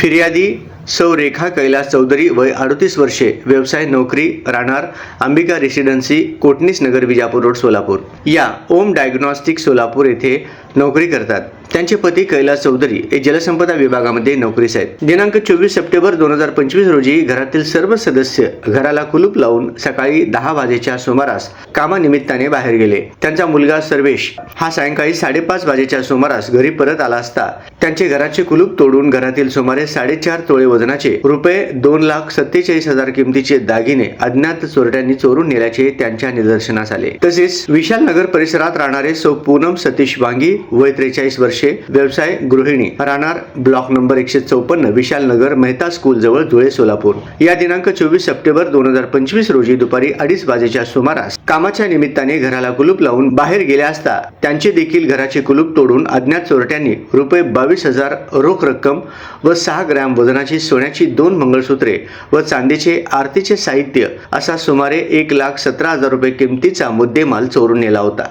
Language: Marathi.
फिर्यादी सौ रेखा कैलास चौधरी, वय 38 वर्षे, व्यवसाय नोकरी, राहणार अंबिका रेसिडेन्सी, कोटणीस नगर, विजापूर रोड, सोलापूर या ओम डायग्नोस्टिक सोलापूर येथे नोकरी करतात। त्यांचे पती कैलास चौधरी हे जलसंपदा विभागामध्ये नोकरीस आहेत। दिनांक 24 सप्टेंबर 2025 रोजी घरातील सर्व सदस्य घराला कुलूप लावून सकाळी 10 वाजेच्या सुमारास कामानिमित्ताने बाहेर गेले। त्यांचा मुलगा सर्वेश हा सायंकाळी 5:30 वाजेच्या सुमारास घरी परत आला असता त्यांचे घराचे कुलूप तोडून घरातील सुमारे 4.5 तोळे वजनाचे रुपये 2,47,000 किमतीचे दागिने अज्ञात चोरट्यांनी चोरून नेल्याचे त्यांच्या निदर्शनास आले। तसेच विशाल नगर परिसरात राहणारे सौ पूनम सतीश वांगी, वय 43 वर्षे, व्यवसाय गृहिणी, राहणार block number 154, Vishal Nagar, Mehta school जवळ, धुळे, सोलापूर या दिनांक 24 सप्टेंबर 2025 रोजी दुपारी 2:30 वाजेच्या सुमारास कामाच्या निमित्ताने घराला कुलूप लावून बाहेर गेले असता त्यांचे देखील घराचे कुलूप तोडून अज्ञात चोरट्यांनी रुपये 22,000 रोख रक्कम व 6 ग्रॅम वजनाची सोन्याची 2 मंगळसूत्रे व चांदीचे आरतीचे साहित्य असा सुमारे 1,17,000 रुपये किमतीचा मुद्देमाल चोरून नेला होता।